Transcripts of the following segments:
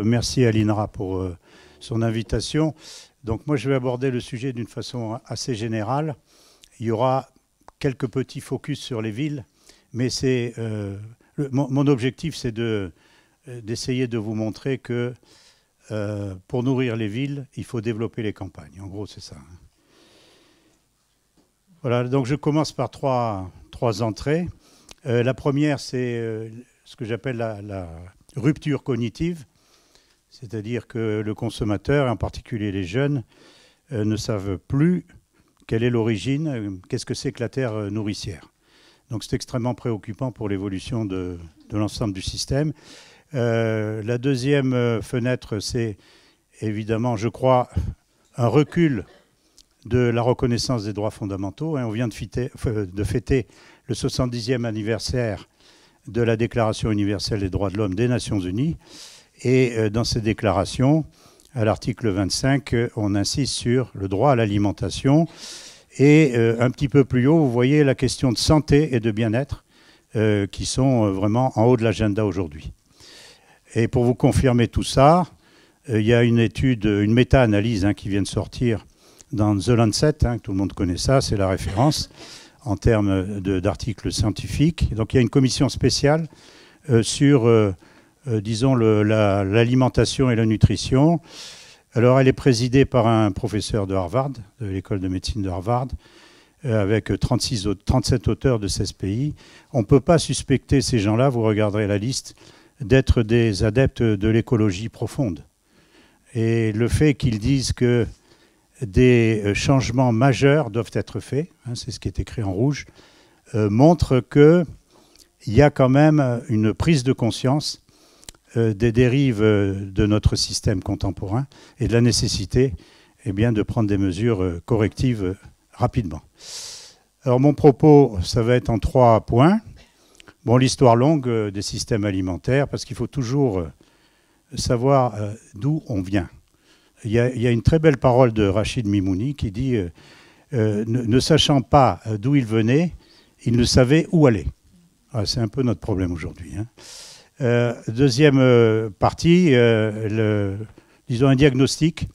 Merci à l'INRA pour son invitation. Donc moi, je vais aborder le sujet d'une façon assez générale. Il y aura quelques petits focus sur les villes, mais mon objectif, c'est d'essayer de vous montrer que pour nourrir les villes, il faut développer les campagnes. En gros, c'est ça. Voilà, donc je commence par trois entrées. La première, c'est ce que j'appelle la rupture cognitive, c'est-à-dire que le consommateur, et en particulier les jeunes, ne savent plus quelle est l'origine, qu'est-ce que c'est que la terre nourricière. Donc c'est extrêmement préoccupant pour l'évolution de l'ensemble du système. La deuxième fenêtre, c'est évidemment, je crois, un recul de la reconnaissance des droits fondamentaux. On vient de fêter le 70e anniversaire de la Déclaration universelle des droits de l'homme des Nations unies. Et dans ces déclarations, à l'article 25, on insiste sur le droit à l'alimentation. Et un petit peu plus haut, vous voyez la question de santé et de bien-être qui sont vraiment en haut de l'agenda aujourd'hui. Et pour vous confirmer tout ça, il y a une étude, une méta-analyse qui vient de sortir dans The Lancet, tout le monde connaît ça, c'est la référence en termes d'articles scientifiques. Donc il y a une commission spéciale sur, disons, l'alimentation et la nutrition. Alors elle est présidée par un professeur de Harvard, de l'école de médecine de Harvard, avec 37 auteurs de 16 pays. On ne peut pas suspecter ces gens-là, vous regarderez la liste, d'être des adeptes de l'écologie profonde. Et le fait qu'ils disent que des changements majeurs doivent être faits, c'est ce qui est écrit en rouge, montre qu'il y a quand même une prise de conscience des dérives de notre système contemporain et de la nécessité de prendre des mesures correctives rapidement. Alors mon propos, ça va être en 3 points. Bon, l'histoire longue des systèmes alimentaires, parce qu'il faut toujours savoir d'où on vient. Il y a une très belle parole de Rachid Mimouni qui dit ne sachant pas d'où il venait, il ne savait où aller. C'est un peu notre problème aujourd'hui. Deuxième partie, disons un diagnostic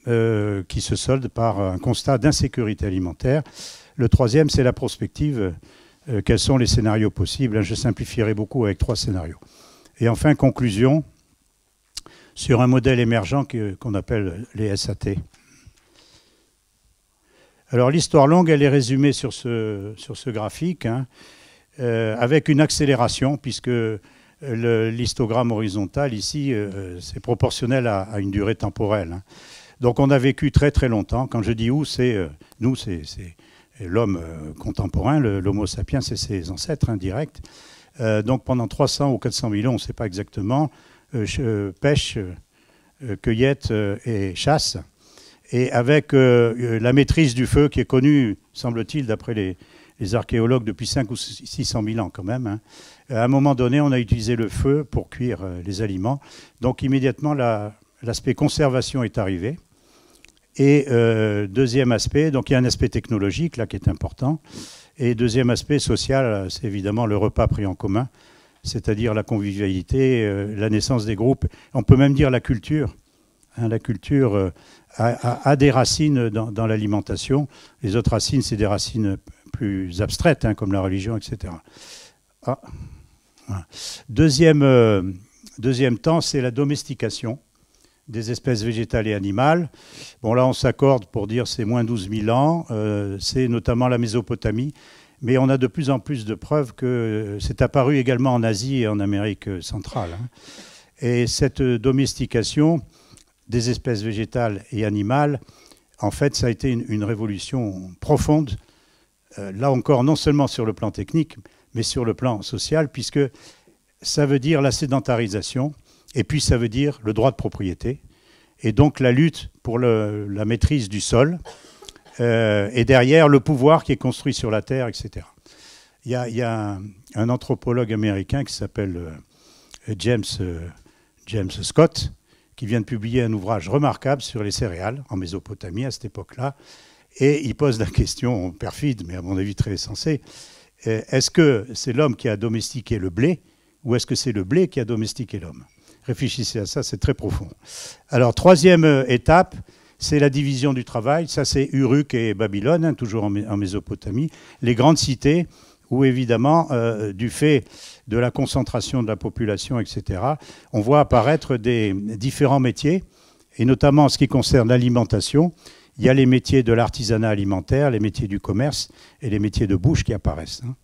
qui se solde par un constat d'insécurité alimentaire. Le troisième, c'est la prospective. Quels sont les scénarios possibles? Je simplifierai beaucoup avec 3 scénarios. Et enfin, conclusion sur un modèle émergent qu'on appelle les SAT. Alors l'histoire longue, elle est résumée sur ce graphique, avec une accélération, puisque l'histogramme horizontal ici, c'est proportionnel à une durée temporelle. Donc on a vécu très très longtemps. Quand je dis où, c'est nous, c'est l'homme contemporain, l'homo sapiens, c'est ses ancêtres indirects. Donc pendant 300 ou 400 000 ans, on ne sait pas exactement, pêche, cueillette et chasse. Et avec la maîtrise du feu qui est connue, semble-t-il, d'après les archéologues, depuis 500 ou 600 000 ans quand même. À un moment donné, on a utilisé le feu pour cuire les aliments. Donc immédiatement, l'aspect conservation est arrivé. Et deuxième aspect, donc il y a un aspect technologique là qui est important. Et deuxième aspect social, c'est évidemment le repas pris en commun, c'est-à-dire la convivialité, la naissance des groupes. On peut même dire la culture. La culture a des racines dans l'alimentation. Les autres racines, c'est des racines plus abstraites, comme la religion, etc. Deuxième temps, c'est la domestication des espèces végétales et animales. Bon, là, on s'accorde pour dire c'est moins 12 000 ans. C'est notamment la Mésopotamie. Mais on a de plus en plus de preuves que c'est apparu également en Asie et en Amérique centrale. Et cette domestication des espèces végétales et animales, en fait, ça a été une révolution profonde, là encore, non seulement sur le plan technique, mais sur le plan social, puisque ça veut dire la sédentarisation, et puis ça veut dire le droit de propriété, et donc la lutte pour la maîtrise du sol, et derrière le pouvoir qui est construit sur la terre, etc. Il y a un anthropologue américain qui s'appelle James Scott, qui vient de publier un ouvrage remarquable sur les céréales en Mésopotamie à cette époque-là. Et il pose la question perfide, mais à mon avis très sensée, est-ce que c'est l'homme qui a domestiqué le blé ou est-ce que c'est le blé qui a domestiqué l'homme? Réfléchissez à ça, c'est très profond. Alors, troisième étape, c'est la division du travail. Ça, c'est Uruk et Babylone, hein, toujours en Mésopotamie. Les grandes cités où, évidemment, du fait de la concentration de la population, etc., on voit apparaître des différents métiers, et notamment en ce qui concerne l'alimentation. Il y a les métiers de l'artisanat alimentaire, les métiers du commerce et les métiers de bouche qui apparaissent. Hein.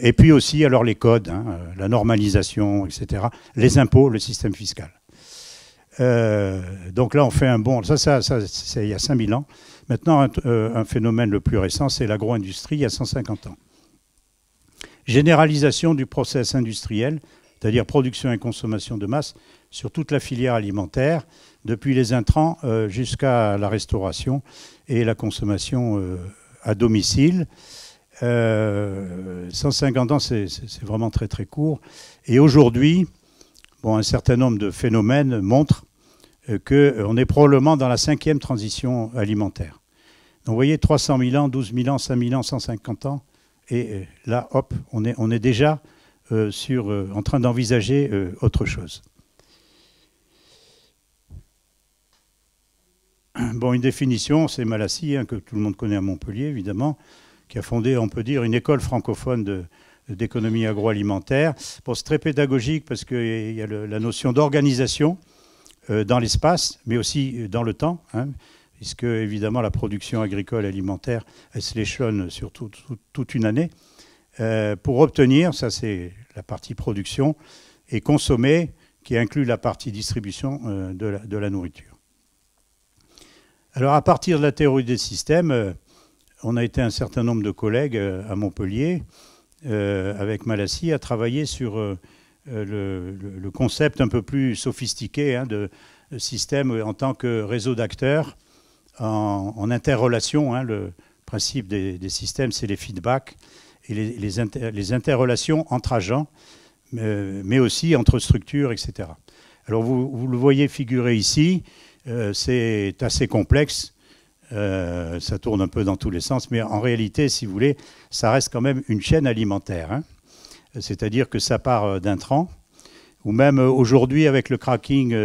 Et puis aussi, alors, les codes, hein, la normalisation, etc., les impôts, le système fiscal. Donc là, on fait un bond. Ça c'est il y a 5000 ans. Maintenant, un phénomène le plus récent, c'est l'agro-industrie, il y a 150 ans. Généralisation du process industriel, c'est-à-dire production et consommation de masse, sur toute la filière alimentaire, depuis les intrants jusqu'à la restauration et la consommation à domicile. 150 ans, c'est vraiment très très court. Et aujourd'hui, bon, un certain nombre de phénomènes montrent qu'on est probablement dans la 5e transition alimentaire. Donc vous voyez, 300 000 ans, 12 000 ans, 5 000 ans, 150 ans, et là, hop, on est déjà en train d'envisager autre chose. Bon, une définition, c'est Malassis, hein, que tout le monde connaît à Montpellier, évidemment, qui a fondé, on peut dire, une école francophone d'économie agroalimentaire. Bon, c'est très pédagogique parce qu'il y a la notion d'organisation dans l'espace, mais aussi dans le temps, hein, puisque évidemment la production agricole alimentaire, elle se l'échelonne sur toute une année, pour obtenir, ça c'est la partie production, et consommer, qui inclut la partie distribution de la nourriture. Alors à partir de la théorie des systèmes, on a été un certain nombre de collègues à Montpellier, avec Malassis, à travailler sur le concept un peu plus sophistiqué, hein, de système en tant que réseau d'acteurs en interrelation. Hein. Le principe des systèmes, c'est les feedbacks et les interrelations entre agents, mais aussi entre structures, etc. Alors vous le voyez figurer ici, c'est assez complexe. Ça tourne un peu dans tous les sens, mais en réalité, si vous voulez, ça reste quand même une chaîne alimentaire. Hein. C'est-à-dire que ça part d'intrants, ou même aujourd'hui, avec le cracking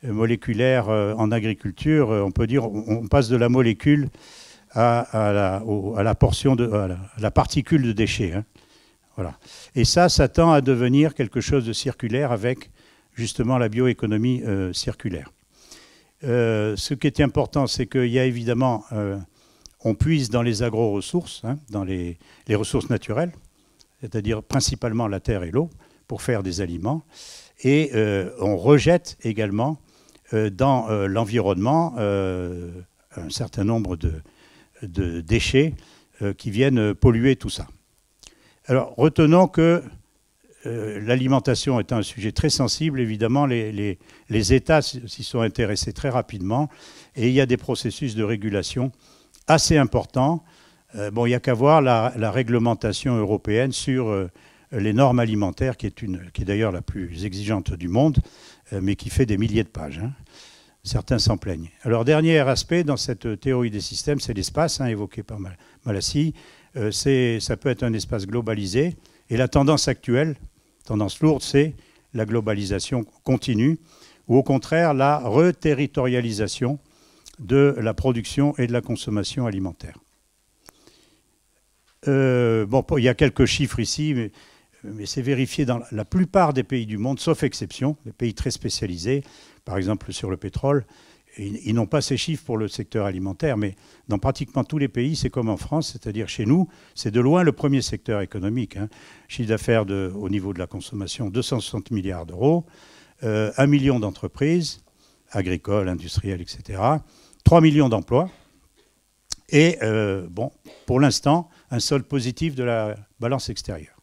moléculaire en agriculture, on peut dire on passe de la molécule à la portion à la particule de déchets. Hein. Voilà. Et ça tend à devenir quelque chose de circulaire avec justement la bioéconomie circulaire. Ce qui est important, c'est qu'il y a évidemment, on puise dans les agro-ressources, hein, dans les ressources naturelles, c'est-à-dire principalement la terre et l'eau, pour faire des aliments. Et on rejette également dans l'environnement un certain nombre de déchets qui viennent polluer tout ça. Alors, retenons que l'alimentation est un sujet très sensible. Évidemment, les États s'y sont intéressés très rapidement et il y a des processus de régulation assez importants. Bon, il n'y a qu'à voir la réglementation européenne sur les normes alimentaires, qui est d'ailleurs la plus exigeante du monde, mais qui fait des milliers de pages. Hein. Certains s'en plaignent. Alors, dernier aspect dans cette théorie des systèmes, c'est l'espace, hein, évoqué par Malassis. Ça peut être un espace globalisé. Et la tendance actuelle, tendance lourde, c'est la globalisation continue, ou au contraire la reterritorialisation de la production et de la consommation alimentaire. Bon, il y a quelques chiffres ici, mais c'est vérifié dans la plupart des pays du monde, sauf exception, les pays très spécialisés, par exemple sur le pétrole. Ils n'ont pas ces chiffres pour le secteur alimentaire, mais dans pratiquement tous les pays, c'est comme en France, c'est-à-dire chez nous, c'est de loin le premier secteur économique. Hein. Chiffre d'affaires au niveau de la consommation, 260 milliards d'euros, 1 million d'entreprises, agricoles, industrielles, etc., 3 millions d'emplois, et bon, pour l'instant, un solde positif de la balance extérieure.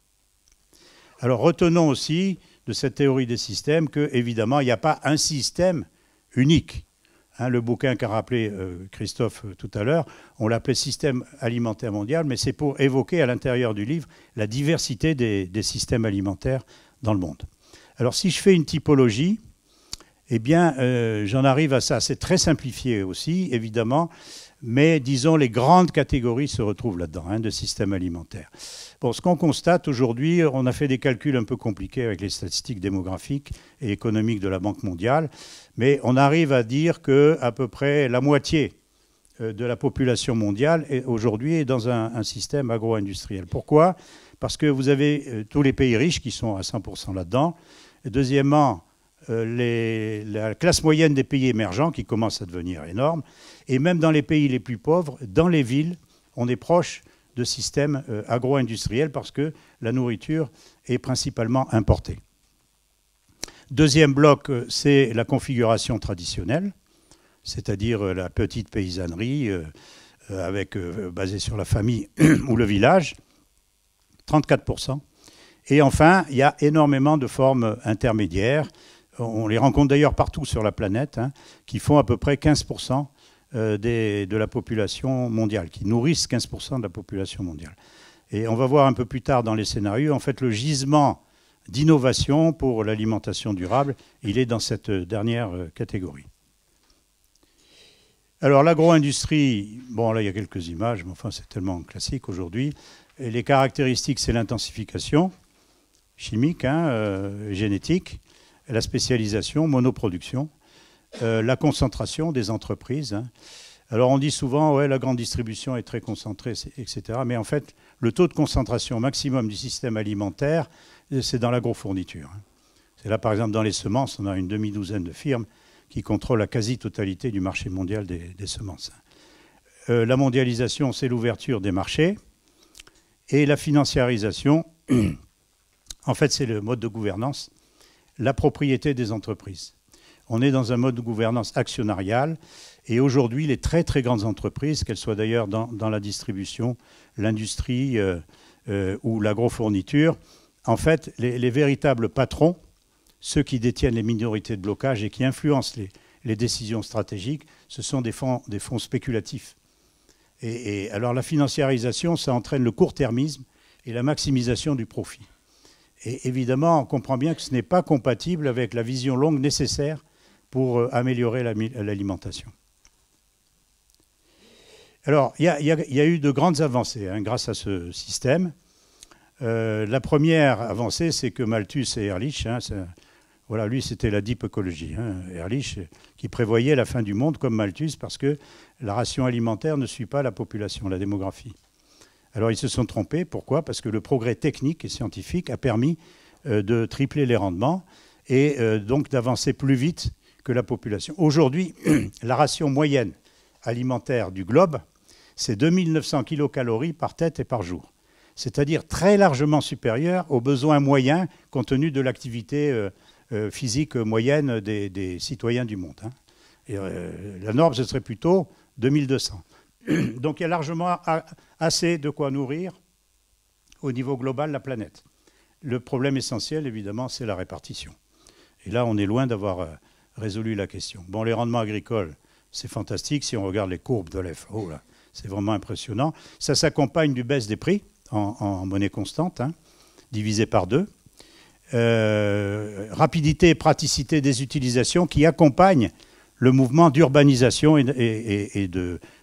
Alors retenons aussi de cette théorie des systèmes qu'évidemment, il n'y a pas un système unique. Hein, le bouquin qu'a rappelé Christophe tout à l'heure, on l'appelait système alimentaire mondial, mais c'est pour évoquer à l'intérieur du livre la diversité des systèmes alimentaires dans le monde. Alors si je fais une typologie, Eh bien, j'en arrive à ça. C'est très simplifié aussi, évidemment, mais disons les grandes catégories se retrouvent là-dedans, de système alimentaire. Bon, ce qu'on constate aujourd'hui, on a fait des calculs un peu compliqués avec les statistiques démographiques et économiques de la Banque mondiale, mais on arrive à dire qu'à peu près la moitié de la population mondiale aujourd'hui est dans un système agro-industriel. Pourquoi? Parce que vous avez tous les pays riches qui sont à 100% là-dedans. Et deuxièmement, la classe moyenne des pays émergents qui commence à devenir énorme. Et même dans les pays les plus pauvres, dans les villes, on est proche de systèmes agro-industriels parce que la nourriture est principalement importée. Deuxième bloc, c'est la configuration traditionnelle, c'est-à-dire la petite paysannerie basée sur la famille ou le village, 34%. Et enfin, il y a énormément de formes intermédiaires. On les rencontre d'ailleurs partout sur la planète, qui font à peu près 15% de la population mondiale, qui nourrissent 15% de la population mondiale. Et on va voir un peu plus tard dans les scénarios, en fait, le gisement d'innovation pour l'alimentation durable, il est dans cette dernière catégorie. Alors l'agro-industrie, bon là il y a quelques images, mais enfin c'est tellement classique aujourd'hui. Et les caractéristiques, c'est l'intensification chimique, génétique, la spécialisation, monoproduction, la concentration des entreprises. Alors on dit souvent, ouais, la grande distribution est très concentrée, etc. Mais en fait, le taux de concentration maximum du système alimentaire, c'est dans l'agrofourniture. C'est là, par exemple, dans les semences, on a une demi-douzaine de firmes qui contrôlent la quasi-totalité du marché mondial des semences. La mondialisation, c'est l'ouverture des marchés. Et la financiarisation, en fait, c'est le mode de gouvernance, la propriété des entreprises. On est dans un mode de gouvernance actionnariale. Et aujourd'hui, les très, très grandes entreprises, qu'elles soient d'ailleurs dans la distribution, l'industrie ou l'agrofourniture, en fait, les véritables patrons, ceux qui détiennent les minorités de blocage et qui influencent les décisions stratégiques, ce sont des fonds spéculatifs. Et alors la financiarisation, ça entraîne le court-termisme et la maximisation du profit. Et évidemment, on comprend bien que ce n'est pas compatible avec la vision longue nécessaire pour améliorer l'alimentation. Alors, il y a eu de grandes avancées grâce à ce système. La première avancée, c'est que Malthus et Ehrlich, voilà, lui, c'était la deep écologie. Ehrlich, qui prévoyait la fin du monde comme Malthus, parce que la ration alimentaire ne suit pas la population, la démographie. Alors, ils se sont trompés. Pourquoi? Parce que le progrès technique et scientifique a permis de tripler les rendements et donc d'avancer plus vite que la population. Aujourd'hui, la ration moyenne alimentaire du globe, c'est 2900 kilocalories par tête et par jour. C'est-à-dire très largement supérieur aux besoins moyens compte tenu de l'activité physique moyenne des citoyens du monde. Et, la norme, ce serait plutôt 2200. Donc il y a largement assez de quoi nourrir au niveau global la planète. Le problème essentiel, évidemment, c'est la répartition. Et là, on est loin d'avoir résolu la question. Bon, les rendements agricoles, c'est fantastique. Si on regarde les courbes de l'FAO, là, c'est vraiment impressionnant. Ça s'accompagne du baisse des prix en monnaie constante, divisé par 2. Rapidité et praticité des utilisations qui accompagnent le mouvement d'urbanisation et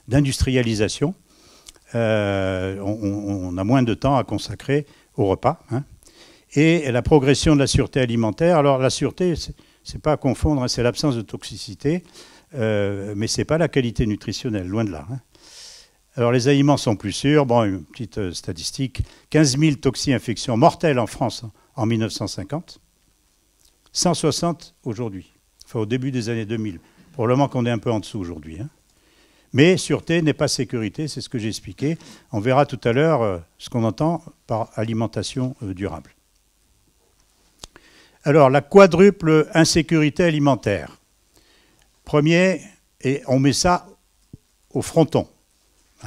d'industrialisation. On a moins de temps à consacrer au repas. Et la progression de la sûreté alimentaire. Alors la sûreté, c'est pas à confondre, c'est l'absence de toxicité, mais c'est pas la qualité nutritionnelle, loin de là. Alors les aliments sont plus sûrs. Bon, une petite statistique, 15 000 toxi-infections mortelles en France en 1950, 160 aujourd'hui, enfin au début des années 2000. Probablement qu'on est un peu en dessous aujourd'hui. Mais sûreté n'est pas sécurité, c'est ce que j'ai expliqué. On verra tout à l'heure ce qu'on entend par alimentation durable. Alors, la quadruple insécurité alimentaire. Premier, et on met ça au fronton.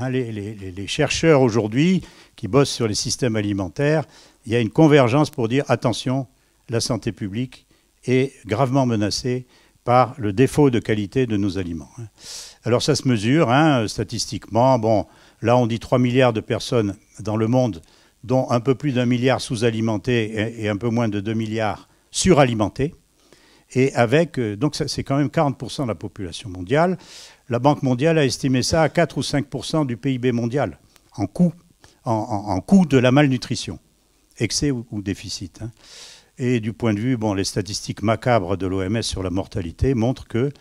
Les chercheurs aujourd'hui qui bossent sur les systèmes alimentaires, il y a une convergence pour dire attention, la santé publique est gravement menacée par le défaut de qualité de nos aliments. Alors ça se mesure statistiquement. Bon, là on dit 3 milliards de personnes dans le monde, dont un peu plus d'1 milliard sous-alimentées et un peu moins de 2 milliards suralimentées. Et avec, donc c'est quand même 40% de la population mondiale. La Banque mondiale a estimé ça à 4 ou 5% du PIB mondial, en coût, en coût de la malnutrition, excès ou déficit. Hein. Et du point de vue, bon, les statistiques macabres de l'OMS sur la mortalité montrent que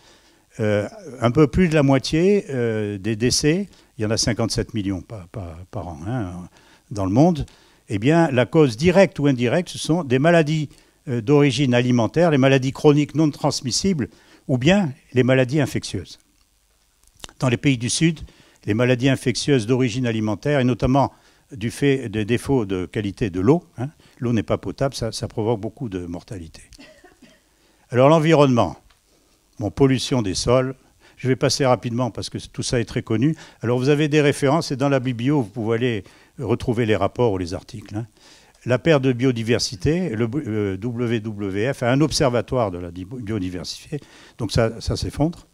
un peu plus de la moitié des décès, il y en a 57 millions par an hein, dans le monde, eh bien, la cause directe ou indirecte, ce sont des maladies d'origine alimentaire, les maladies chroniques non transmissibles, ou bien les maladies infectieuses. Dans les pays du Sud, les maladies infectieuses d'origine alimentaire, et notamment du fait des défauts de qualité de l'eau, hein, l'eau n'est pas potable, ça provoque beaucoup de mortalité. Alors l'environnement, bon, pollution des sols, je vais passer rapidement parce que tout ça est très connu. Alors vous avez des références et dans la biblio, vous pouvez aller retrouver les rapports ou les articles. Hein. La perte de biodiversité, le WWF a un observatoire de la biodiversité, donc ça s'effondre.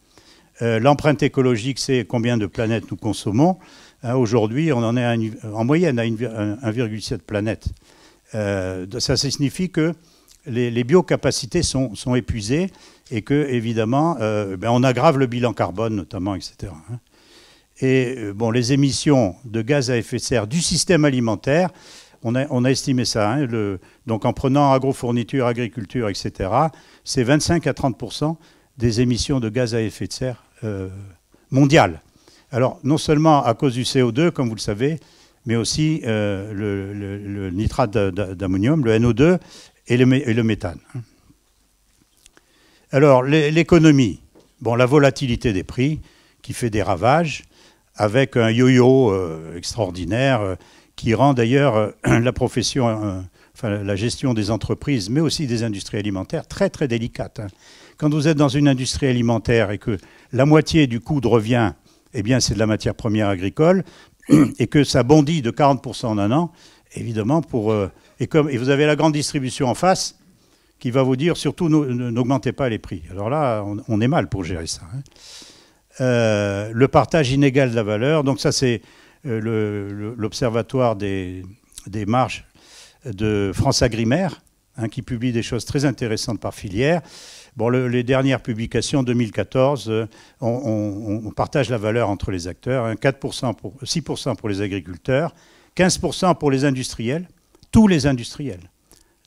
L'empreinte écologique, c'est combien de planètes nous consommons. Hein, aujourd'hui, on en est en moyenne à 1,7 planètes. Ça signifie que les biocapacités sont épuisées et que, évidemment, on aggrave le bilan carbone, notamment, etc. Hein. Et bon, les émissions de gaz à effet de serre du système alimentaire, on a estimé ça. Hein, donc en prenant agrofourniture, agriculture, etc., c'est 25 à 30% des émissions de gaz à effet de serre mondiales. Alors, non seulement à cause du CO2, comme vous le savez, mais aussi le nitrate d'ammonium, le NO2, et le méthane. Alors, l'économie, bon, la volatilité des prix qui fait des ravages, avec un yo-yo extraordinaire qui rend d'ailleurs la profession, enfin la gestion des entreprises, mais aussi des industries alimentaires, très très délicate. Hein. Quand vous êtes dans une industrie alimentaire et que la moitié du coût de revient, eh bien, c'est de la matière première agricole, et que ça bondit de 40% en un an, évidemment, et vous avez la grande distribution en face, qui va vous dire, surtout, n'augmentez pas les prix. Alors là, on est mal pour gérer ça. Hein. Le partage inégal de la valeur, donc ça, c'est l'Observatoire des marges de France Agrimaire, hein, qui publie des choses très intéressantes par filière. Bon, les dernières publications, 2014, on partage la valeur entre les acteurs, hein, 6% pour les agriculteurs, 15% pour les industriels, tous les industriels,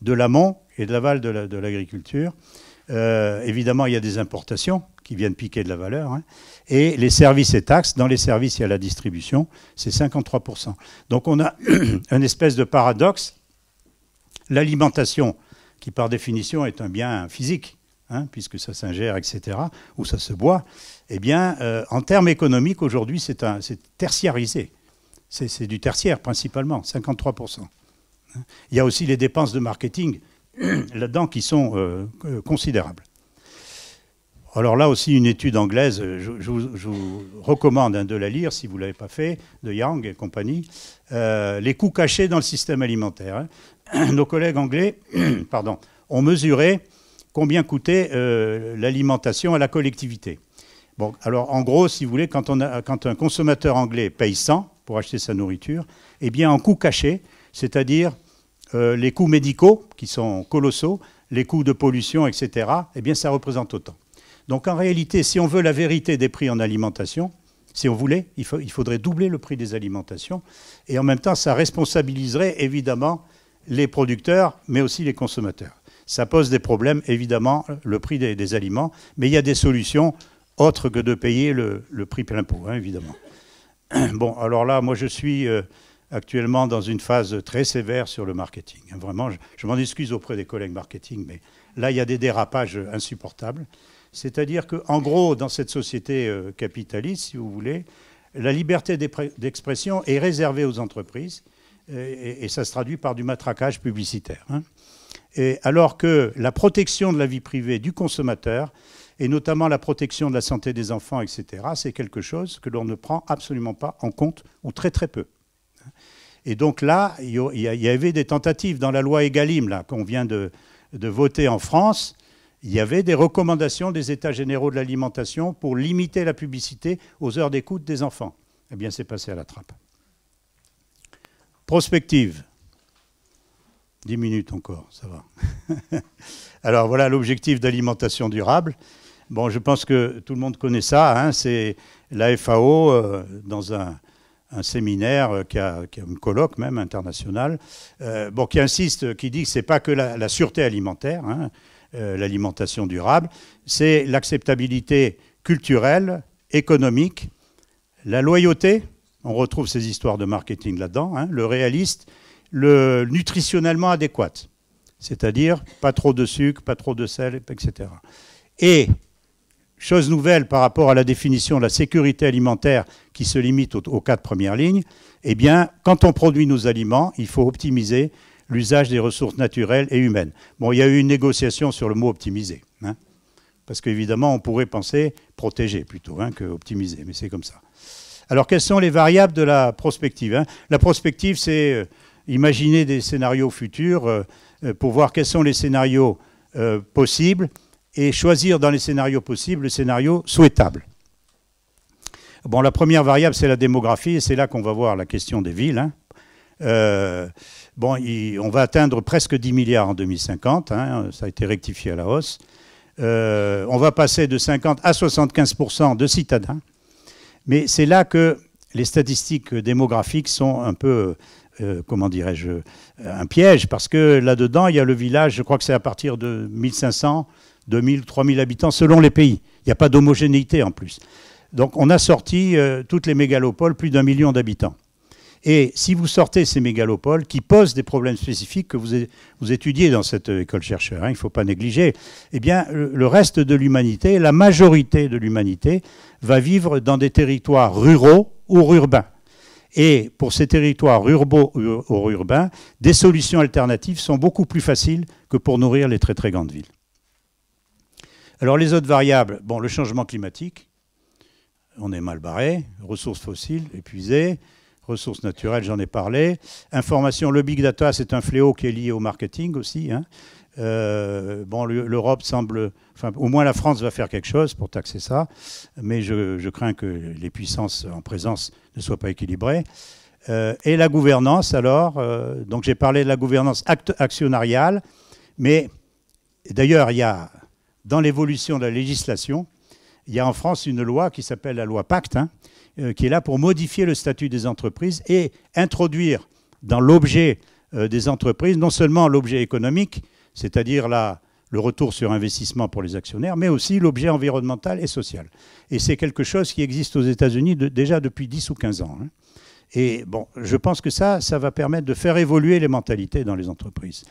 de l'amont et de l'aval de l'agriculture. Évidemment, il y a des importations qui viennent piquer de la valeur. Hein, et les services et taxes, dans les services, il y a la distribution, c'est 53%. Donc on a une espèce de paradoxe. L'alimentation, qui par définition est un bien physique, hein, puisque ça s'ingère, etc., ou ça se boit, eh bien, en termes économiques, aujourd'hui, c'est tertiarisé. C'est du tertiaire, principalement, 53%. Il y a aussi les dépenses de marketing là-dedans qui sont considérables. Alors là aussi, une étude anglaise, je vous recommande de la lire, si vous ne l'avez pas fait, de Young et compagnie, les coûts cachés dans le système alimentaire. Hein. Nos collègues anglais ont mesuré combien coûtait l'alimentation à la collectivité. Bon, alors en gros, si vous voulez, quand un consommateur anglais paye 100 pour acheter sa nourriture, eh bien en coûts cachés, c'est-à-dire les coûts médicaux, qui sont colossaux, les coûts de pollution, etc., eh bien ça représente autant. Donc en réalité, si on veut la vérité des prix en alimentation, si on voulait, il faudrait doubler le prix des alimentations. Et en même temps, ça responsabiliserait évidemment les producteurs, mais aussi les consommateurs. Ça pose des problèmes, évidemment, le prix des aliments, mais il y a des solutions autres que de payer le prix plein pot, hein, évidemment. Bon, alors là, moi je suis actuellement dans une phase très sévère sur le marketing. Vraiment, je m'en excuse auprès des collègues marketing, mais là, il y a des dérapages insupportables. C'est-à-dire qu'en gros, dans cette société capitaliste, si vous voulez, la liberté d'expression est réservée aux entreprises et ça se traduit par du matraquage publicitaire. Hein. Et alors que la protection de la vie privée du consommateur, et notamment la protection de la santé des enfants, etc., c'est quelque chose que l'on ne prend absolument pas en compte, ou très très peu. Et donc là, il y avait des tentatives dans la loi Egalim, là, qu'on vient de voter en France. Il y avait des recommandations des États généraux de l'alimentation pour limiter la publicité aux heures d'écoute des enfants. Eh bien, c'est passé à la trappe. Prospective. 10 minutes encore, ça va. Alors voilà l'objectif d'alimentation durable. Bon, je pense que tout le monde connaît ça, hein, c'est la FAO dans un séminaire qui a un colloque même international, qui insiste, qui dit que ce n'est pas que la sûreté alimentaire, hein, l'alimentation durable, c'est l'acceptabilité culturelle, économique, la loyauté, on retrouve ces histoires de marketing là-dedans, hein, le réaliste, le nutritionnellement adéquat, c'est-à-dire pas trop de sucre, pas trop de sel, etc. Et chose nouvelle par rapport à la définition de la sécurité alimentaire qui se limite aux 4 premières lignes, eh bien, quand on produit nos aliments, il faut optimiser l'usage des ressources naturelles et humaines. Bon, il y a eu une négociation sur le mot optimiser, hein, parce qu'évidemment, on pourrait penser protéger plutôt hein, que optimiser, mais c'est comme ça. Alors, quelles sont les variables de la prospective, hein? La prospective, c'est imaginer des scénarios futurs pour voir quels sont les scénarios possibles et choisir dans les scénarios possibles le scénario souhaitable. Bon, la première variable, c'est la démographie, et c'est là qu'on va voir la question des villes. Hein. On va atteindre presque 10 milliards en 2050, hein, ça a été rectifié à la hausse. On va passer de 50 à 75% de citadins. Mais c'est là que les statistiques démographiques sont un peu, comment dirais-je, un piège, parce que là-dedans, il y a le village, je crois que c'est à partir de 1500, 2000, 3000 habitants, selon les pays. Il n'y a pas d'homogénéité en plus. Donc on a sorti toutes les mégalopoles, plus d'1 million d'habitants. Et si vous sortez ces mégalopoles qui posent des problèmes spécifiques que vous étudiez dans cette école chercheur, hein, il ne faut pas négliger, eh bien le reste de l'humanité, la majorité de l'humanité, va vivre dans des territoires ruraux ou urbains. Et pour ces territoires ruraux ou urbains, des solutions alternatives sont beaucoup plus faciles que pour nourrir les très très grandes villes. Alors les autres variables, bon, le changement climatique, on est mal barré, ressources fossiles épuisées, ressources naturelles, j'en ai parlé. Information, le big data, c'est un fléau qui est lié au marketing aussi. Hein. L'Europe semble... Enfin, au moins la France va faire quelque chose pour taxer ça, mais je crains que les puissances en présence ne soient pas équilibrées. Et la gouvernance, alors, donc j'ai parlé de la gouvernance actionnariale, mais d'ailleurs, il y a, dans l'évolution de la législation, il y a en France une loi qui s'appelle la loi Pacte, hein, qui est là pour modifier le statut des entreprises et introduire dans l'objet des entreprises non seulement l'objet économique, c'est-à-dire le retour sur investissement pour les actionnaires, mais aussi l'objet environnemental et social. Et c'est quelque chose qui existe aux États-Unis déjà depuis 10 ou 15 ans. Hein. Et bon, je pense que ça va permettre de faire évoluer les mentalités dans les entreprises.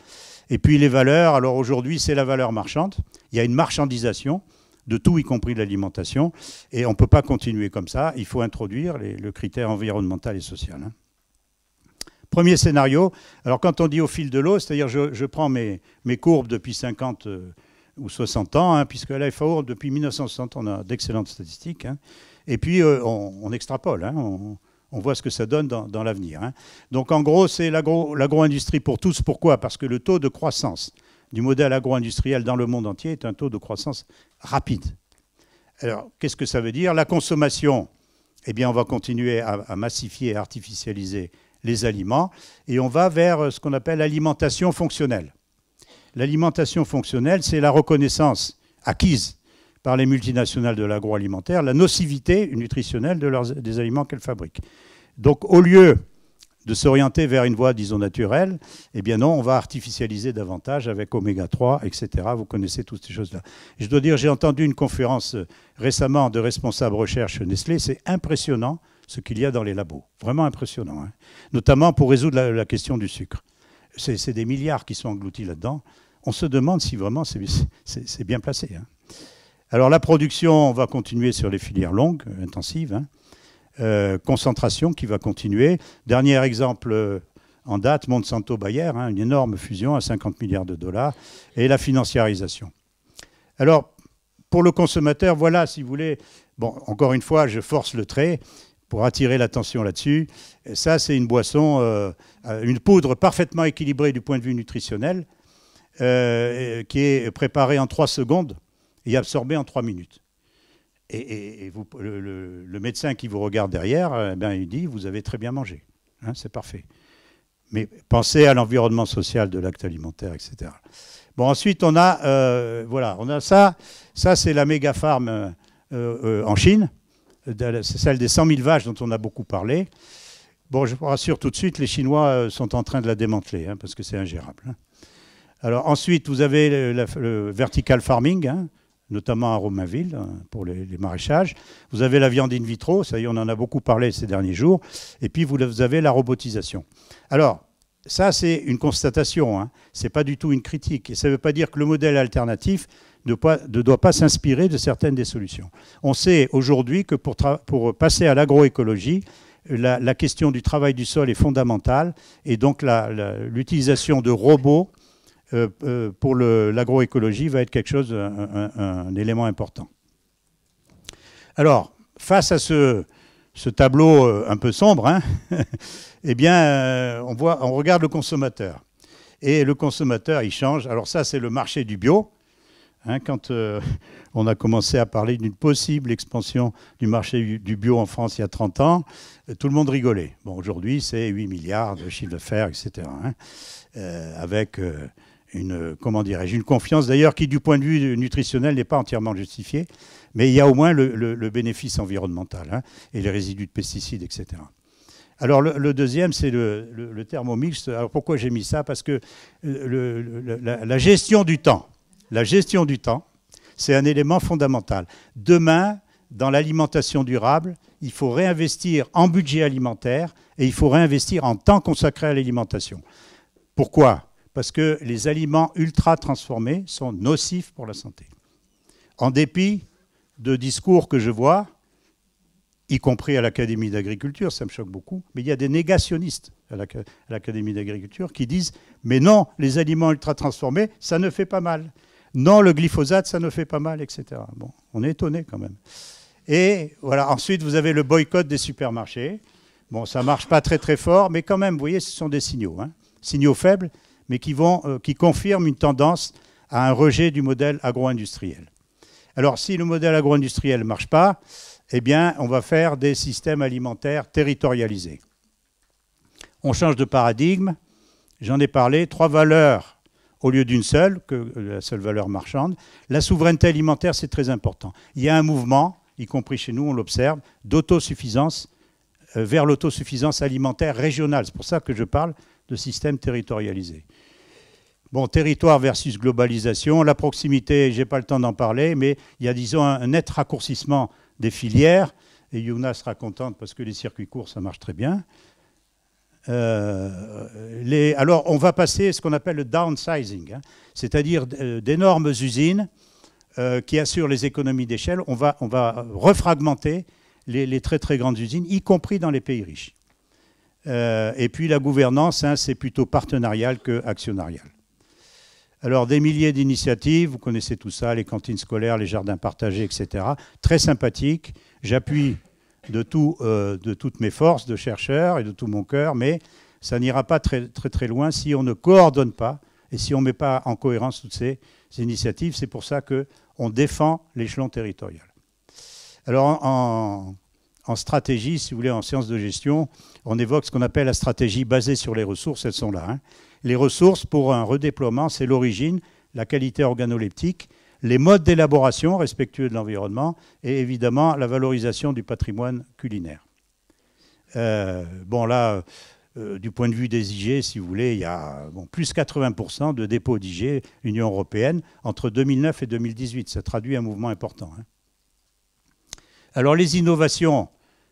Et puis les valeurs, alors aujourd'hui c'est la valeur marchande, il y a une marchandisation de tout, y compris de l'alimentation. Et on ne peut pas continuer comme ça. Il faut introduire le critère environnemental et social. Hein. Premier scénario. Alors, quand on dit au fil de l'eau, c'est-à-dire je prends mes courbes depuis 50 ou 60 ans, hein, puisque à la FAO, depuis 1960, on a d'excellentes statistiques. Hein. Et puis, on extrapole. Hein, on voit ce que ça donne dans l'avenir. Hein. Donc, en gros, c'est l'agro-industrie pour tous. Pourquoi? Parce que le taux de croissance du modèle agro-industriel dans le monde entier est un taux de croissance rapide. Alors, qu'est-ce que ça veut dire? La consommation, eh bien, on va continuer à massifier et artificialiser les aliments et on va vers ce qu'on appelle l'alimentation fonctionnelle. L'alimentation fonctionnelle, c'est la reconnaissance acquise par les multinationales de l'agroalimentaire, la nocivité nutritionnelle des aliments qu'elles fabriquent. Donc, au lieu de s'orienter vers une voie, disons, naturelle, eh bien non, on va artificialiser davantage avec oméga 3, etc. Vous connaissez toutes ces choses-là. Je dois dire, j'ai entendu une conférence récemment de responsables recherche Nestlé. C'est impressionnant ce qu'il y a dans les labos. Vraiment impressionnant. Hein. Notamment pour résoudre la question du sucre. C'est des milliards qui sont engloutis là-dedans. On se demande si vraiment c'est bien placé. Hein. Alors la production, on va continuer sur les filières longues, intensives. Hein. Concentration qui va continuer. Dernier exemple en date, Monsanto Bayer, hein, une énorme fusion à 50 milliards de dollars, et la financiarisation. Alors, pour le consommateur, voilà, si vous voulez, bon, encore une fois, je force le trait pour attirer l'attention là-dessus. Ça, c'est une boisson, une poudre parfaitement équilibrée du point de vue nutritionnel, qui est préparée en 3 secondes et absorbée en 3 minutes. Et vous, le médecin qui vous regarde derrière, ben, il dit, vous avez très bien mangé. Hein, c'est parfait. Mais pensez à l'environnement social de l'acte alimentaire, etc. Bon, ensuite, on a, voilà, on a ça. Ça, c'est la méga farm en Chine. C'est celle des 100 000 vaches dont on a beaucoup parlé. Bon, je vous rassure tout de suite, les Chinois sont en train de la démanteler, hein, parce que c'est ingérable. Hein. Alors ensuite, vous avez le vertical farming, hein, notamment à Romainville, hein, pour les maraîchages. Vous avez la viande in vitro, ça y est, on en a beaucoup parlé ces derniers jours. Et puis, vous avez la robotisation. Alors, ça, c'est une constatation, hein. Ce n'est pas du tout une critique. Et ça ne veut pas dire que le modèle alternatif ne doit pas s'inspirer de certaines des solutions. On sait aujourd'hui que pour passer à l'agroécologie, la question du travail du sol est fondamentale. Et donc, l'utilisation de robots pour l'agroécologie va être quelque chose, un élément important. Alors, face à ce tableau un peu sombre, hein, eh bien, on regarde le consommateur. Et le consommateur, il change. Alors ça, c'est le marché du bio. Hein, quand on a commencé à parler d'une possible expansion du marché du bio en France il y a 30 ans, tout le monde rigolait. Bon, aujourd'hui, c'est 8 milliards de chiffre d'affaires, etc. Hein, avec une confiance d'ailleurs qui, du point de vue nutritionnel, n'est pas entièrement justifiée. Mais il y a au moins le bénéfice environnemental, hein, et les résidus de pesticides, etc. Alors le deuxième, c'est le thermomix. Alors pourquoi j'ai mis ça? Parce que la gestion du temps, c'est un élément fondamental. Demain, dans l'alimentation durable, il faut réinvestir en budget alimentaire et il faut réinvestir en temps consacré à l'alimentation. Pourquoi? Parce que les aliments ultra transformés sont nocifs pour la santé. En dépit de discours que je vois, y compris à l'Académie d'agriculture, ça me choque beaucoup, mais il y a des négationnistes à l'Académie d'agriculture qui disent « mais non, les aliments ultra-transformés, ça ne fait pas mal. Non, le glyphosate, ça ne fait pas mal, etc. » Bon, on est étonné quand même. Et voilà, ensuite, vous avez le boycott des supermarchés. Bon, ça ne marche pas très très fort, mais quand même, vous voyez, ce sont des signaux, hein, signaux faibles, mais qui confirment une tendance à un rejet du modèle agro-industriel. Alors, si le modèle agro-industriel ne marche pas, eh bien, on va faire des systèmes alimentaires territorialisés. On change de paradigme. J'en ai parlé. 3 valeurs au lieu d'une seule, que la seule valeur marchande. La souveraineté alimentaire, c'est très important. Il y a un mouvement, y compris chez nous, on l'observe, d'autosuffisance vers l'autosuffisance alimentaire régionale. C'est pour ça que je parle de système territorialisé. Bon, territoire versus globalisation, la proximité, je n'ai pas le temps d'en parler, mais il y a, disons, un net raccourcissement des filières. Et Yuna sera contente parce que les circuits courts, ça marche très bien. Alors, on va passer ce qu'on appelle le downsizing, hein, c'est-à-dire d'énormes usines qui assurent les économies d'échelle. On va refragmenter les très très grandes usines, y compris dans les pays riches. Et puis la gouvernance, hein, c'est plutôt partenarial que actionnarial. Alors, des milliers d'initiatives, vous connaissez tout ça, les cantines scolaires, les jardins partagés, etc. Très sympathique. J'appuie de toutes mes forces de chercheur et de tout mon cœur, mais ça n'ira pas très, très, très loin si on ne coordonne pas et si on ne met pas en cohérence toutes ces initiatives. C'est pour ça qu'on défend l'échelon territorial. Alors, en stratégie, si vous voulez, en sciences de gestion, on évoque ce qu'on appelle la stratégie basée sur les ressources. Elles sont là, hein. Les ressources pour un redéploiement, c'est l'origine, la qualité organoleptique, les modes d'élaboration respectueux de l'environnement et évidemment la valorisation du patrimoine culinaire. Bon là, du point de vue des IG, si vous voulez, il y a plus 80% de dépôts d'IG, Union européenne, entre 2009 et 2018. Ça traduit un mouvement important, hein. Alors les innovations,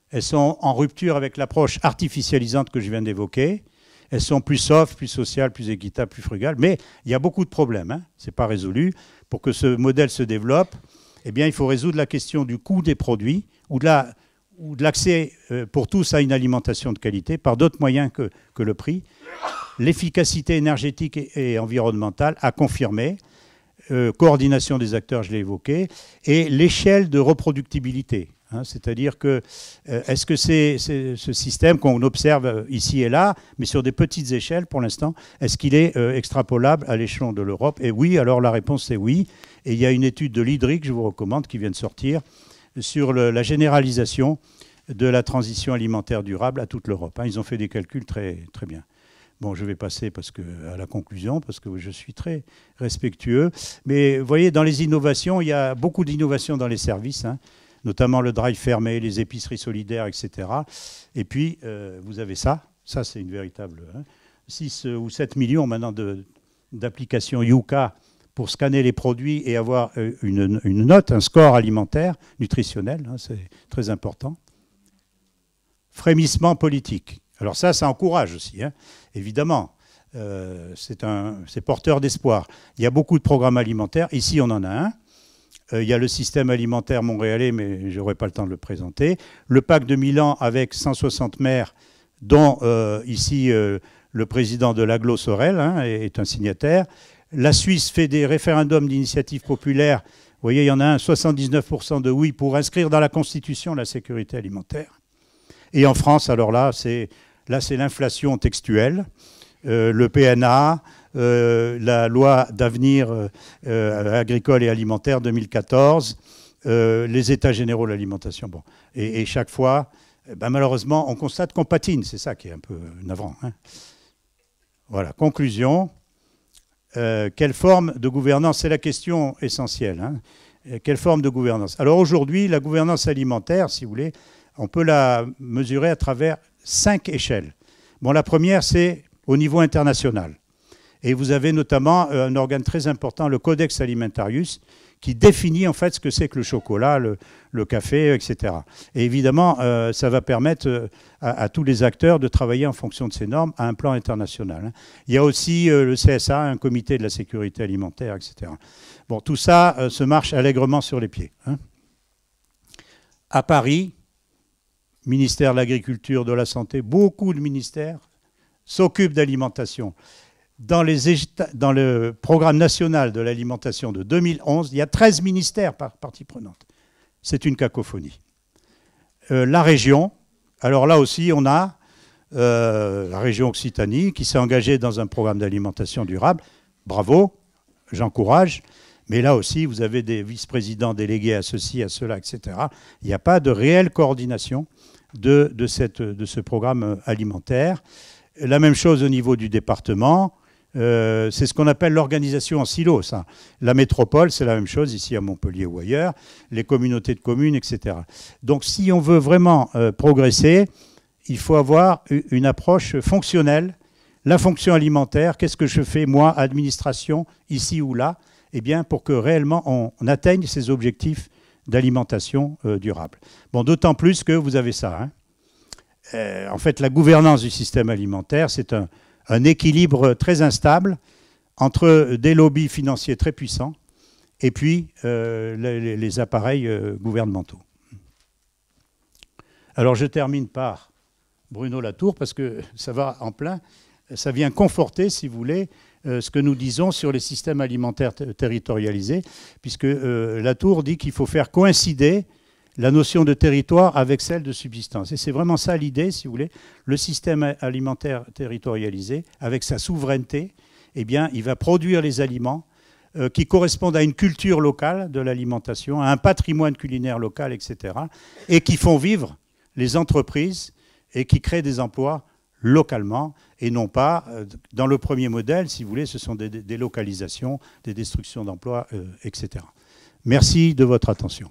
elles sont en rupture avec l'approche artificialisante que je viens d'évoquer. Elles sont plus soft, plus sociales, plus équitables, plus frugales. Mais il y a beaucoup de problèmes, hein. Ce n'est pas résolu. Pour que ce modèle se développe, eh bien, il faut résoudre la question du coût des produits ou de l'accès pour tous à une alimentation de qualité par d'autres moyens que le prix. L'efficacité énergétique et environnementale à confirmer. Coordination des acteurs, je l'ai évoqué. Et l'échelle de reproductibilité. Hein, c'est-à-dire que, est-ce que c'est ce système qu'on observe ici et là, mais sur des petites échelles pour l'instant, est-ce qu'il est extrapolable à l'échelon de l'Europe? Et oui, alors la réponse c'est oui. Et il y a une étude de l'IDRI que je vous recommande qui vient de sortir sur la généralisation de la transition alimentaire durable à toute l'Europe. Hein, ils ont fait des calculs très, très bien. Bon, je vais passer à la conclusion, parce que je suis très respectueux. Mais vous voyez, dans les innovations, il y a beaucoup d'innovations dans les services, hein, notamment le drive fermé, les épiceries solidaires, etc. Et puis, vous avez ça. Ça, c'est une véritable... 6 ou 7 millions maintenant d'applications Yuka pour scanner les produits et avoir une note, un score alimentaire, nutritionnel. Hein, c'est très important. Frémissement politique. Alors ça encourage aussi, hein, évidemment. C'est porteur d'espoir. Il y a beaucoup de programmes alimentaires. Ici, on en a un. Il y a le système alimentaire montréalais, mais je n'aurai pas le temps de le présenter. Le pacte de Milan avec 160 maires, dont ici le président de l'Aglo Sorel est un signataire. La Suisse fait des référendums d'initiative populaire. Vous voyez, il y en a un, 79% de oui pour inscrire dans la Constitution la sécurité alimentaire. Et en France, alors là, c'est l'inflation textuelle, le PNA, la loi d'avenir agricole et alimentaire 2014, les états généraux de l'alimentation. Bon. Et chaque fois, malheureusement, on constate qu'on patine. C'est ça qui est un peu navrant. Hein. Voilà, conclusion. Quelle forme de gouvernance? C'est la question essentielle. Hein. Quelle forme de gouvernance? Alors aujourd'hui, la gouvernance alimentaire, si vous voulez, on peut la mesurer à travers 5 échelles. Bon, la première, c'est au niveau international. Et vous avez notamment un organe très important, le Codex Alimentarius, qui définit en fait ce que c'est que le chocolat, le café, etc. Et évidemment, ça va permettre à tous les acteurs de travailler en fonction de ces normes à un plan international. Hein. Il y a aussi le CSA, un comité de la sécurité alimentaire, etc. Bon, tout ça se marche allègrement sur les pieds. Hein. À Paris, ministère de l'Agriculture, de la Santé, beaucoup de ministères s'occupent d'alimentation. Dans le programme national de l'alimentation de 2011, il y a 13 ministères par partie prenante. C'est une cacophonie. La région, alors là aussi, on a la région Occitanie qui s'est engagée dans un programme d'alimentation durable. Bravo, j'encourage. Mais là aussi, vous avez des vice-présidents délégués à ceci, à cela, etc. Il n'y a pas de réelle coordination de ce programme alimentaire. La même chose au niveau du département. C'est ce qu'on appelle l'organisation en silo, ça. La métropole, c'est la même chose ici à Montpellier ou ailleurs, les communautés de communes, etc. Donc si on veut vraiment progresser, il faut avoir une approche fonctionnelle. La fonction alimentaire, qu'est-ce que je fais, moi, administration, ici ou là, eh bien, pour que réellement on atteigne ces objectifs d'alimentation durable. Bon, d'autant plus que vous avez ça. Hein. En fait, la gouvernance du système alimentaire, c'est un équilibre très instable entre des lobbies financiers très puissants et puis les appareils gouvernementaux. Alors je termine par Bruno Latour parce que ça va en plein, ça vient conforter, si vous voulez, ce que nous disons sur les systèmes alimentaires territorialisés, puisque Latour dit qu'il faut faire coïncider la notion de territoire avec celle de subsistance. Et c'est vraiment ça l'idée, si vous voulez. Le système alimentaire territorialisé, avec sa souveraineté, eh bien, il va produire les aliments qui correspondent à une culture locale de l'alimentation, à un patrimoine culinaire local, etc., et qui font vivre les entreprises et qui créent des emplois localement, et non pas, dans le premier modèle, si vous voulez, ce sont des délocalisations, des destructions d'emplois, etc. Merci de votre attention.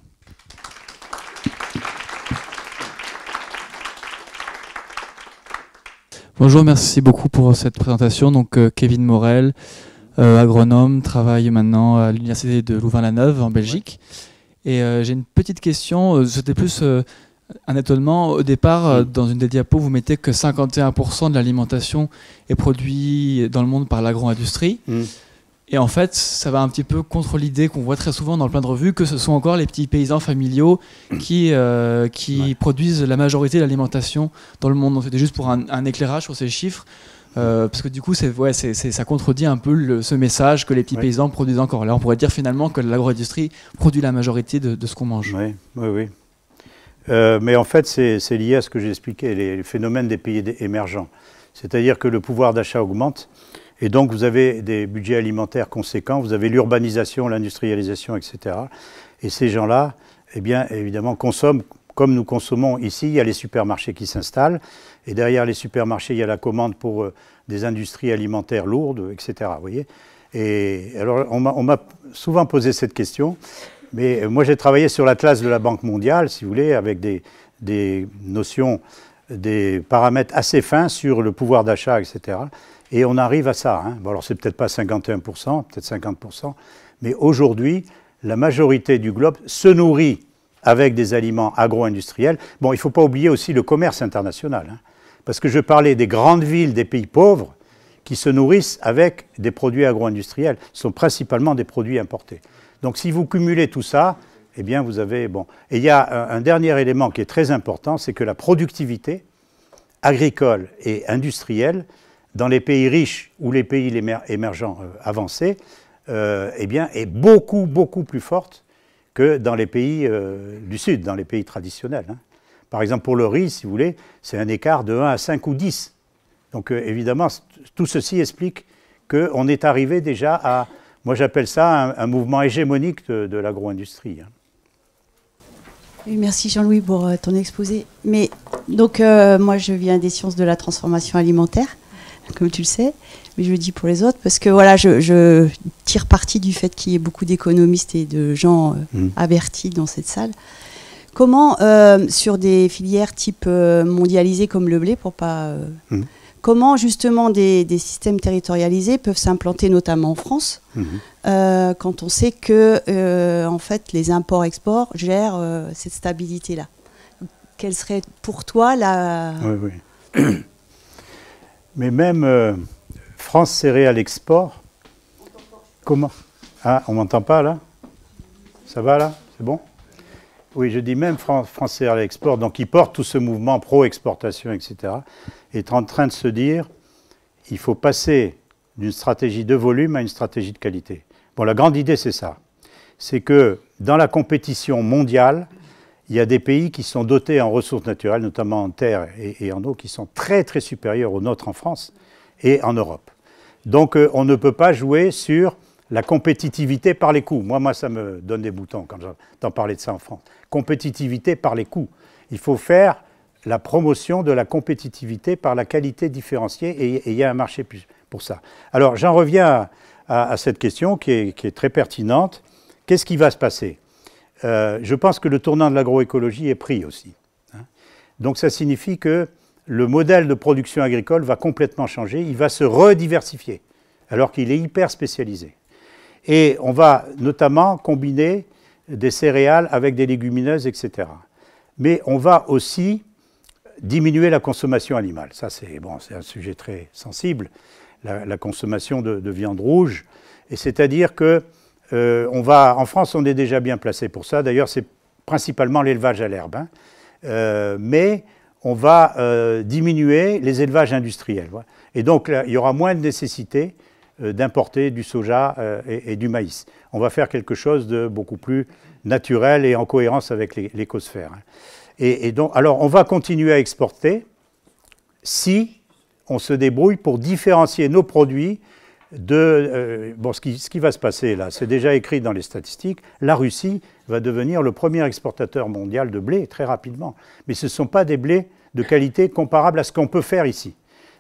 Bonjour, merci beaucoup pour cette présentation. Donc Kevin Morel, agronome, travaille maintenant à l'université de Louvain-la-Neuve en Belgique. Et j'ai une petite question, c'était plus un étonnement. Au départ, dans une des diapos, vous mettez que 51% de l'alimentation est produit dans le monde par l'agro-industrie. Et en fait, ça va un petit peu contre l'idée qu'on voit très souvent dans le plein de revues, que ce sont encore les petits paysans familiaux qui produisent la majorité de l'alimentation dans le monde. Donc c'était juste pour un éclairage sur ces chiffres, parce que du coup, ça contredit un peu ce message que les petits paysans produisent encore. Là, on pourrait dire finalement que l'agro-industrie produit la majorité de ce qu'on mange. Oui. Mais en fait, c'est lié à ce que j'ai expliqué, les phénomènes des pays émergents. C'est-à-dire que le pouvoir d'achat augmente. Et donc, vous avez des budgets alimentaires conséquents, vous avez l'urbanisation, l'industrialisation, etc. Et ces gens-là, eh bien, évidemment, consomment comme nous consommons ici, il y a les supermarchés qui s'installent, et derrière les supermarchés, il y a la commande pour des industries alimentaires lourdes, etc. Vous voyez. Et alors, on m'a souvent posé cette question, mais moi j'ai travaillé sur l'Atlas de la Banque mondiale, si vous voulez, avec des notions, des paramètres assez fins sur le pouvoir d'achat, etc. Et on arrive à ça. Hein. Bon, alors c'est peut-être pas 51%, peut-être 50%, mais aujourd'hui, la majorité du globe se nourrit avec des aliments agro-industriels. Bon, il ne faut pas oublier aussi le commerce international, hein, parce que je parlais des grandes villes des pays pauvres qui se nourrissent avec des produits agro-industriels. Ce sont principalement des produits importés. Donc si vous cumulez tout ça, eh bien vous avez... Bon. Et il y a un dernier élément qui est très important, c'est que la productivité agricole et industrielle dans les pays riches ou les pays émergents avancés, eh bien, est beaucoup, beaucoup plus forte que dans les pays du Sud, dans les pays traditionnels. Hein. Par exemple, pour le riz, si vous voulez, c'est un écart de 1 à 5 ou 10. Donc évidemment, tout ceci explique qu'on est arrivé déjà à, moi j'appelle ça un mouvement hégémonique de l'agro-industrie. Hein. Oui, merci Jean-Louis pour ton exposé. Mais donc moi je viens des sciences de la transformation alimentaire, comme tu le sais, mais je le dis pour les autres parce que voilà, je tire parti du fait qu'il y ait beaucoup d'économistes et de gens avertis dans cette salle. Comment sur des filières type mondialisées comme le blé, pour pas comment justement des systèmes territorialisés peuvent s'implanter notamment en France quand on sait que en fait les imports-exports gèrent cette stabilité-là. Quelle serait pour toi la... Oui, oui. Mais même France Céréales Export, comment? Ah, on m'entend pas là? Ça va là? C'est bon? Oui, je dis même France Céréales Export, donc qui porte tout ce mouvement pro-exportation, etc., est en train de se dire il faut passer d'une stratégie de volume à une stratégie de qualité. Bon, la grande idée, c'est ça. C'est que dans la compétition mondiale, il y a des pays qui sont dotés en ressources naturelles, notamment en terre et en eau, qui sont très, très supérieurs aux nôtres en France et en Europe. Donc, on ne peut pas jouer sur la compétitivité par les coûts. Moi, ça me donne des boutons quand j'entends parler de ça en France. Compétitivité par les coûts. Il faut faire la promotion de la compétitivité par la qualité différenciée et il y a un marché pour ça. Alors, j'en reviens à cette question qui est très pertinente. Qu'est-ce qui va se passer? Je pense que le tournant de l'agroécologie est pris aussi. Hein. Donc, ça signifie que le modèle de production agricole va complètement changer. Il va se rediversifier alors qu'il est hyper spécialisé. Et on va notamment combiner des céréales avec des légumineuses, etc. Mais on va aussi diminuer la consommation animale. Ça, c'est bon, un sujet très sensible, la consommation de viande rouge. Et c'est-à-dire que en France, on est déjà bien placé pour ça. D'ailleurs, c'est principalement l'élevage à l'herbe. Hein. Mais on va diminuer les élevages industriels. Voilà. Et donc, là, il y aura moins de nécessité d'importer du soja et du maïs. On va faire quelque chose de beaucoup plus naturel et en cohérence avec l'écosphère. Et donc, alors, on va continuer à exporter si on se débrouille pour différencier nos produits de... bon, ce qui va se passer là, c'est déjà écrit dans les statistiques, la Russie va devenir le premier exportateur mondial de blé très rapidement. Mais ce ne sont pas des blés de qualité comparable à ce qu'on peut faire ici.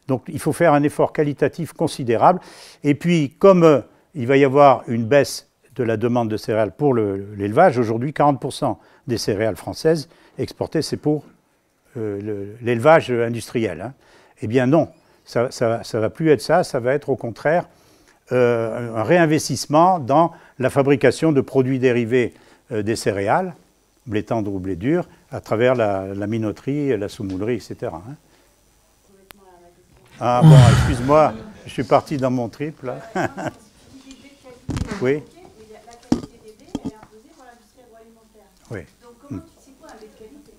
Donc il faut faire un effort qualitatif considérable. Et puis, comme il va y avoir une baisse de la demande de céréales pour l'élevage, aujourd'hui 40% des céréales françaises exportées, c'est pour l'élevage industriel. Hein. Eh bien non, ça ne va plus être ça, ça va être au contraire un réinvestissement dans la fabrication de produits dérivés des céréales, blé tendre ou blé dur, à travers la minoterie, la semoullerie, etc. Hein. Ah bon, excuse-moi, je suis parti dans mon trip, là. Oui. La qualité des blés, elle est imposée par l'industrie agroalimentaire. Oui. Donc comment c'est quoi un blé de qualité?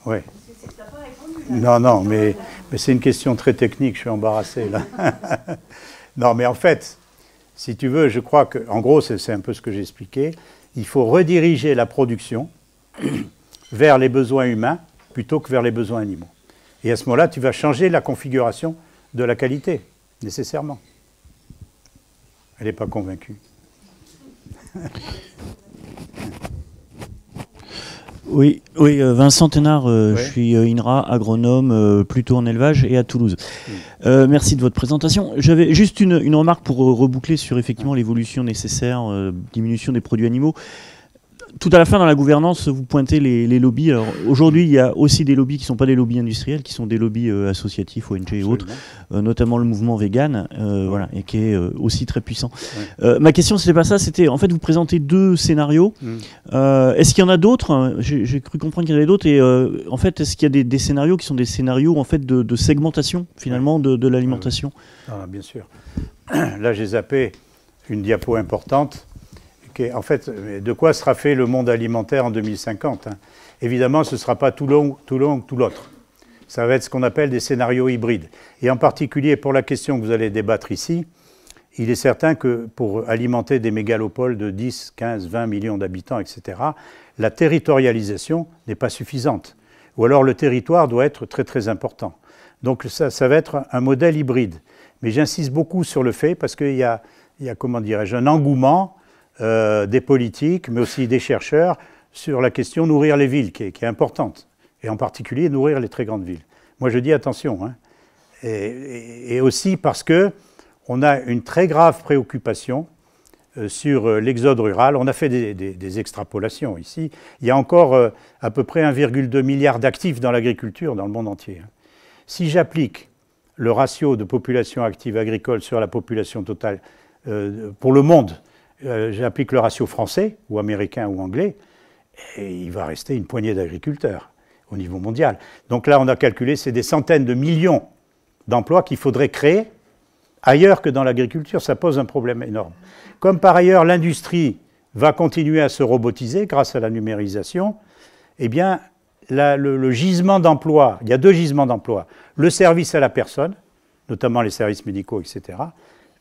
Oui. Parce que t'as pas répondu, là. Non, mais c'est une question très technique, je suis embarrassé, là. Non, mais en fait, si tu veux, je crois que, en gros, c'est un peu ce que j'ai expliqué, il faut rediriger la production vers les besoins humains plutôt que vers les besoins animaux. Et à ce moment-là, tu vas changer la configuration de la qualité, nécessairement. Elle n'est pas convaincue. Oui, Vincent Thénard, Ouais. je suis INRA, agronome, plutôt en élevage et à Toulouse. Merci de votre présentation. J'avais juste une remarque pour reboucler sur effectivement l'évolution nécessaire, diminution des produits animaux. Tout à la fin, dans la gouvernance, vous pointez les lobbies. Alors aujourd'hui, il y a aussi des lobbies qui ne sont pas des lobbies industriels, qui sont des lobbies associatifs, ONG et autres, notamment le mouvement vegan, voilà, et qui est aussi très puissant. Ouais. Ma question, c'était pas ça, c'était en fait, vous présentez deux scénarios. Est-ce qu'il y en a d'autres? J'ai cru comprendre qu'il y en avait d'autres. Et en fait, est-ce qu'il y a des scénarios qui sont des scénarios en fait, de segmentation, finalement, de l'alimentation? Ah, bien sûr. Là, j'ai zappé une diapo importante. En fait, de quoi sera fait le monde alimentaire en 2050 hein. Évidemment, ce ne sera pas tout l'un ou tout l'autre. Ça va être ce qu'on appelle des scénarios hybrides. Et en particulier, pour la question que vous allez débattre ici, il est certain que pour alimenter des mégalopoles de 10, 15, 20 millions d'habitants, etc., la territorialisation n'est pas suffisante. Ou alors le territoire doit être très très important. Donc ça va être un modèle hybride. Mais j'insiste beaucoup sur le fait, parce qu'il y a comment dirais-je, un engouement des politiques, mais aussi des chercheurs, sur la question nourrir les villes, qui est importante, et en particulier nourrir les très grandes villes. Moi je dis attention, hein. Et aussi parce qu'on a une très grave préoccupation sur l'exode rural. On a fait des extrapolations ici. Il y a encore à peu près 1,2 milliard d'actifs dans l'agriculture dans le monde entier. Si j'applique le ratio de population active agricole sur la population totale pour le monde, j'applique le ratio français, ou américain, ou anglais, et il va rester une poignée d'agriculteurs au niveau mondial. Donc là, on a calculé, c'est des centaines de millions d'emplois qu'il faudrait créer ailleurs que dans l'agriculture. Ça pose un problème énorme. Comme par ailleurs, l'industrie va continuer à se robotiser grâce à la numérisation, eh bien, le gisement d'emploi, il y a deux gisements d'emploi. Le service à la personne, notamment les services médicaux, etc.,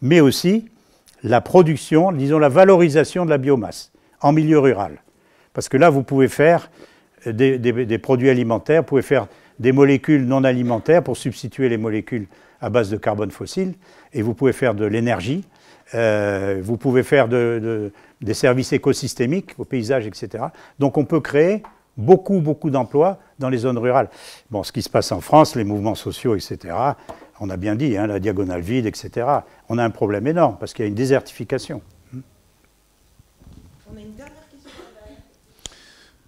mais aussi la production, disons la valorisation de la biomasse en milieu rural. Parce que là, vous pouvez faire des produits alimentaires, vous pouvez faire des molécules non alimentaires pour substituer les molécules à base de carbone fossile, et vous pouvez faire de l'énergie, vous pouvez faire des services écosystémiques au paysage, etc. Donc on peut créer beaucoup d'emplois dans les zones rurales. Bon, ce qui se passe en France, les mouvements sociaux, etc., on a bien dit, hein, la diagonale vide, etc. On a un problème énorme parce qu'il y a une désertification. On a une dernière question.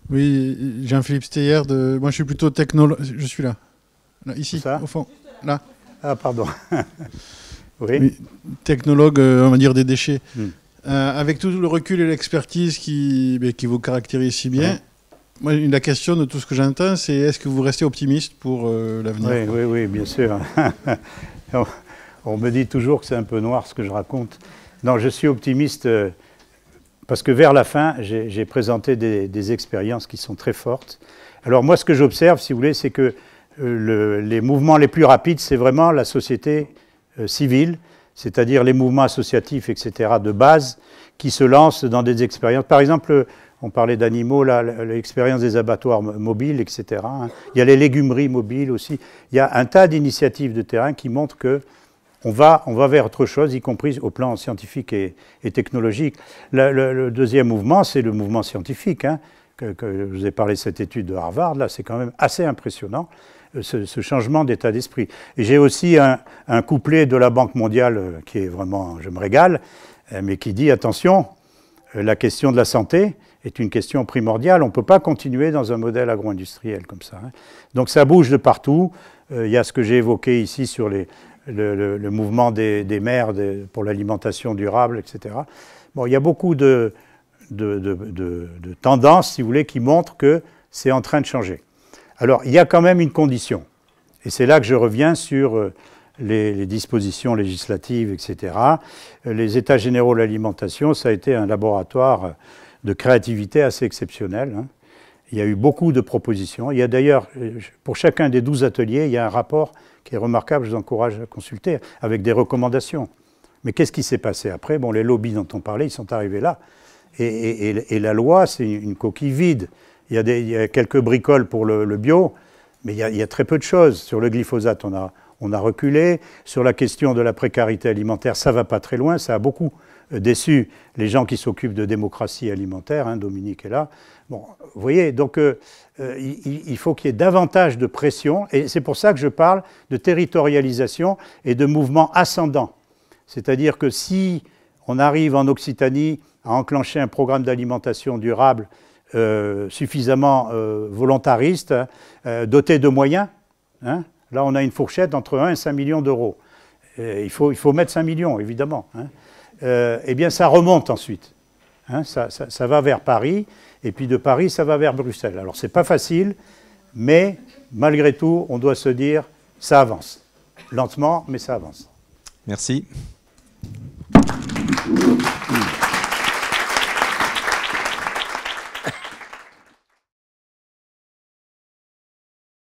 Oui, Jean-Philippe Steyer, moi je suis plutôt technologue. Je suis là. Ici, au fond. Là. Ah, pardon. Oui. Oui, technologue, on va dire, des déchets. Avec tout le recul et l'expertise qui vous caractérise si bien, moi, la question de tout ce que j'entends, c'est est-ce que vous restez optimiste pour l'avenir? Oui, bien sûr. On me dit toujours que c'est un peu noir ce que je raconte. Non, je suis optimiste parce que vers la fin, j'ai présenté des expériences qui sont très fortes. Alors moi, ce que j'observe, si vous voulez, c'est que les mouvements les plus rapides, c'est vraiment la société civile, c'est-à-dire les mouvements associatifs, etc., de base, qui se lancent dans des expériences. Par exemple, on parlait d'animaux, l'expérience des abattoirs mobiles, etc. Il y a les légumeries mobiles aussi. Il y a un tas d'initiatives de terrain qui montrent qu'on va vers autre chose, y compris au plan scientifique et technologique. Le deuxième mouvement, c'est le mouvement scientifique. Hein, que je vous ai parlé de cette étude de Harvard, là, c'est quand même assez impressionnant, ce changement d'état d'esprit. Et j'ai aussi un couplet de la Banque mondiale qui est vraiment, je me régale, mais qui dit, attention, la question de la santé est une question primordiale. On ne peut pas continuer dans un modèle agro-industriel comme ça. Hein. Donc ça bouge de partout. Il y a ce que j'ai évoqué ici sur le mouvement des maires pour l'alimentation durable, etc. Bon, il y a beaucoup de tendances, si vous voulez, qui montrent que c'est en train de changer. Alors, il y a quand même une condition. Et c'est là que je reviens sur les dispositions législatives, etc. Les États généraux de l'alimentation, ça a été un laboratoire de créativité assez exceptionnel. Hein. Il y a eu beaucoup de propositions. Il y a d'ailleurs, pour chacun des 12 ateliers, il y a un rapport qui est remarquable, je vous encourage à consulter, avec des recommandations. Mais qu'est-ce qui s'est passé après? Bon, les lobbies dont on parlait, ils sont arrivés là. Et la loi, c'est une coquille vide. Il y a quelques bricoles pour le bio, mais il y a très peu de choses. Sur le glyphosate, on a reculé. Sur la question de la précarité alimentaire, ça ne va pas très loin. Ça a beaucoup déçus les gens qui s'occupent de démocratie alimentaire, hein, Dominique est là. Bon, vous voyez, donc il faut qu'il y ait davantage de pression, et c'est pour ça que je parle de territorialisation et de mouvement ascendant. C'est-à-dire que si on arrive en Occitanie à enclencher un programme d'alimentation durable suffisamment volontariste, doté de moyens, hein, là on a une fourchette entre 1 et 5 millions d'euros. Il faut mettre 5 millions, évidemment. Hein. Eh bien, ça remonte ensuite. Hein, ça va vers Paris, et puis de Paris, ça va vers Bruxelles. Alors, c'est pas facile, mais malgré tout, on doit se dire, ça avance. Lentement, mais ça avance. Merci.